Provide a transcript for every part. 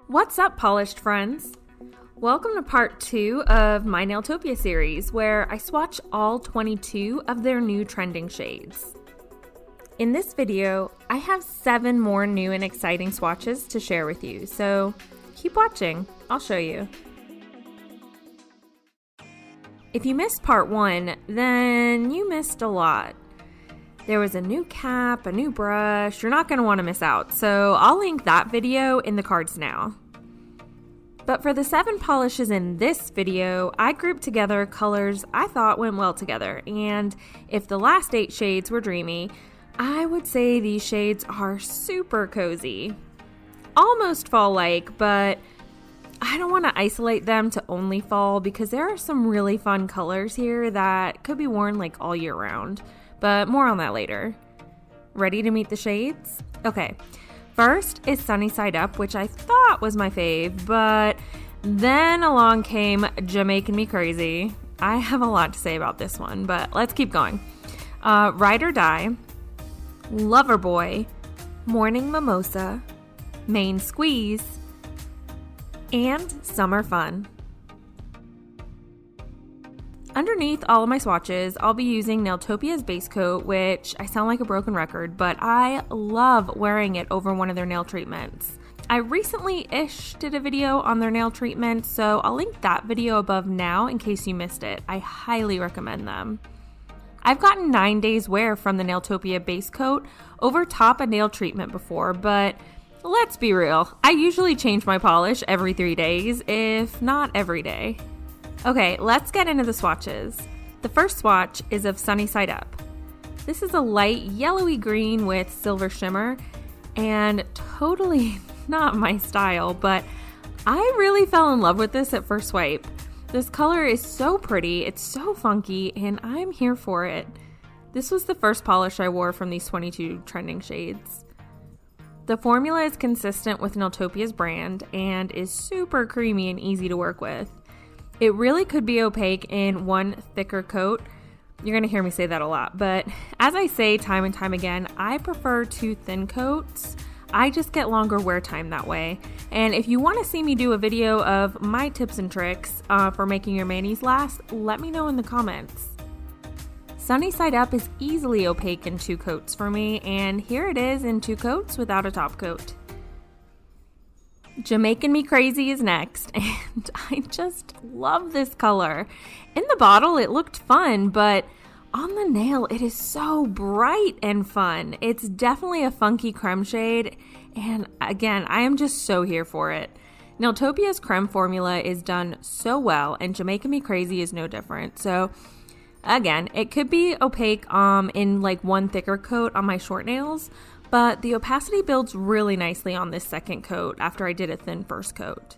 What's up, polished friends? Welcome to part 2 of my Nailtopia series, where I swatch all 22 of their new trending shades. In this video, I have 7 more new and exciting swatches to share with you, so keep watching, I'll show you. If you missed part 1, then you missed a lot. There was a new cap, a new brush. You're not going to want to miss out, so I'll link that video in the cards now. But for the 7 polishes in this video, I grouped together colors I thought went well together, and if the last 8 shades were dreamy, I would say these shades are super cozy. Almost fall-like, but I don't want to isolate them to only fall because there are some really fun colors here that could be worn like all year round. But more on that later. Ready to meet the shades? Okay, first is Sunny Side Up, which I thought was my fave, but then along came Jamaican Me Crazy. I have a lot to say about this one, but let's keep going. Ride or Die, Loverboy, Morning Mimosa, Main Squeeze, and Summer Fun. Underneath all of my swatches, I'll be using Nailtopia'S base coat, which I sound like a broken record, but I love wearing it over one of their nail treatments. I recently-ish did a video on their nail treatment, so I'll link that video above now in case you missed it. I highly recommend them. I've gotten 9 days wear from the Nailtopia base coat over top a nail treatment before, but let's be real, I usually change my polish every 3 days, if not every day. Okay, let's get into the swatches. The first swatch is of Sunny Side Up. This is a light yellowy green with silver shimmer, and totally not my style, but I really fell in love with this at first swipe. This color is so pretty, it's so funky, and I'm here for it. This was the first polish I wore from these 22 trending shades. The formula is consistent with Nailtopia'S brand and is super creamy and easy to work with. It really could be opaque in one thicker coat. You're going to hear me say that a lot, but as I say time and time again, I prefer 2 thin coats. I just get longer wear time that way. And if you want to see me do a video of my tips and tricks for making your manis last, let me know in the comments. Sunny Side Up is easily opaque in 2 coats for me, and here it is in 2 coats without a top coat. Jamaican Me Crazy is next, and I just love this color. In the bottle, it looked fun, but on the nail, it is so bright and fun. It's definitely a funky creme shade, and again, I am just so here for it. Nailtopia'S creme formula is done so well, and Jamaican Me Crazy is no different. So again, it could be opaque in like one thicker coat on my short nails, but the opacity builds really nicely on this second coat after I did a thin first coat.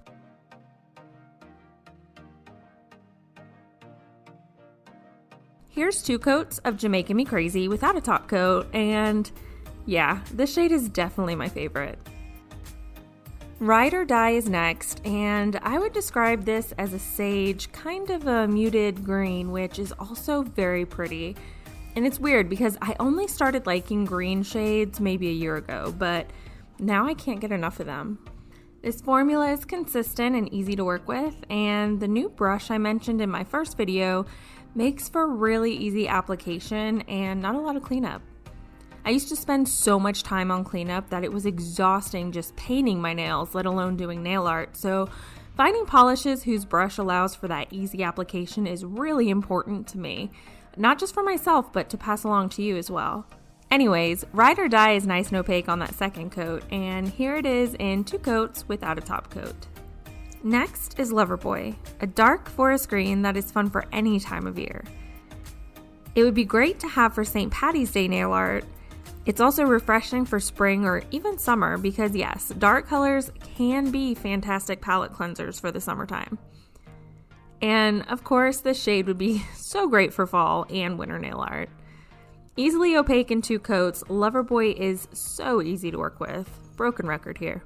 Here's 2 coats of Jamaican Me Crazy without a top coat, and yeah, this shade is definitely my favorite. Ride or Die is next, and I would describe this as a sage, kind of a muted green, which is also very pretty. And it's weird because I only started liking green shades maybe a year ago, but now I can't get enough of them. This formula is consistent and easy to work with, and the new brush I mentioned in my first video makes for really easy application and not a lot of cleanup. I used to spend so much time on cleanup that it was exhausting just painting my nails, let alone doing nail art, so finding polishes whose brush allows for that easy application is really important to me. Not just for myself, but to pass along to you as well. Anyways, Ride or Die is nice and opaque on that second coat, and here it is in 2 coats without a top coat. Next is Loverboy, a dark forest green that is fun for any time of year. It would be great to have for St. Patty's Day nail art. It's also refreshing for spring or even summer because yes, dark colors can be fantastic palette cleansers for the summertime. And of course, this shade would be so great for fall and winter nail art. Easily opaque in 2 coats, Loverboy is so easy to work with. Broken record here.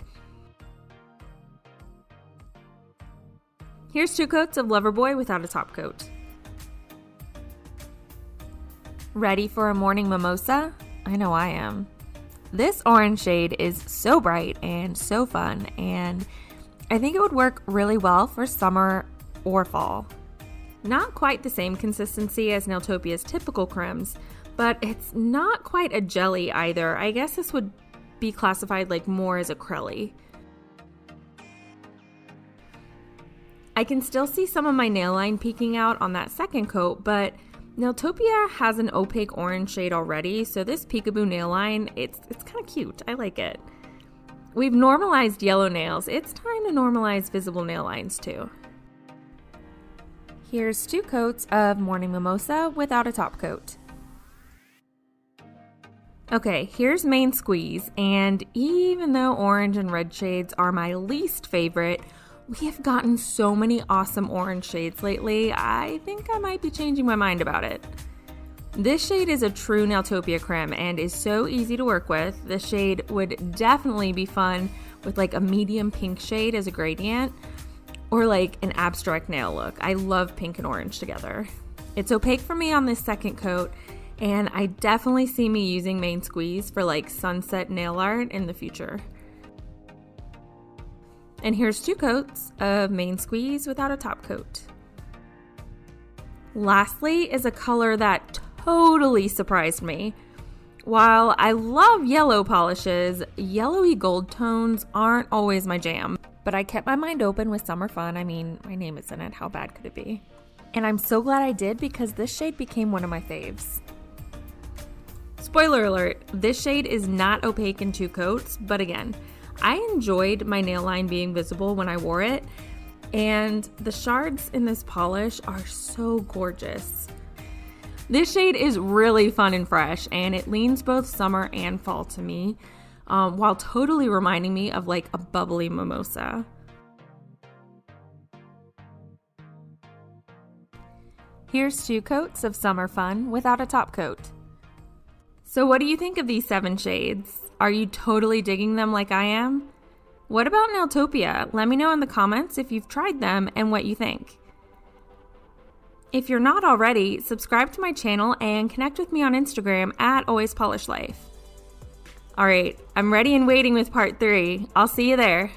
Here's 2 coats of Loverboy without a top coat. Ready for a morning mimosa? I know I am. this orange shade is so bright and so fun, and I think it would work really well for summer or fall. Not quite the same consistency as Nailtopia'S typical cremes, but it's not quite a jelly either. I guess this would be classified like more as a crelly. I can still see some of my nail line peeking out on that second coat, but Nailtopia has an opaque orange shade already, so this peekaboo nail line, it's kind of cute. I like it. We've normalized yellow nails. It's time to normalize visible nail lines too. Here's 2 coats of Morning Mimosa without a top coat. Okay, here's Main Squeeze, and even though orange and red shades are my least favorite, we have gotten so many awesome orange shades lately, I think I might be changing my mind about it. This shade is a true Nailtopia creme and is so easy to work with. This shade would definitely be fun with like a medium pink shade as a gradient or like an abstract nail look. I love pink and orange together. It's opaque for me on this second coat, and I definitely see me using Main Squeeze for like sunset nail art in the future. And here's 2 coats of Main Squeeze without a top coat. Lastly is a color that totally surprised me. While I love yellow polishes, yellowy gold tones aren't always my jam. But I kept my mind open with summer fun. I mean, my name is in it. How bad could it be? And I'm so glad I did because this shade became one of my faves. Spoiler alert, this shade is not opaque in 2 coats, but again, I enjoyed my nail line being visible when I wore it, and the shards in this polish are so gorgeous. This shade is really fun and fresh, and it leans both summer and fall to me, while totally reminding me of like a bubbly mimosa. Here's 2 coats of summer fun without a top coat. So what do you think of these 7 shades? Are you totally digging them like I am? What about Nailtopia? Let me know in the comments if you've tried them and what you think. If you're not already, subscribe to my channel and connect with me on Instagram at alwayspolishlife. Alright, I'm ready and waiting with part 3. I'll see you there.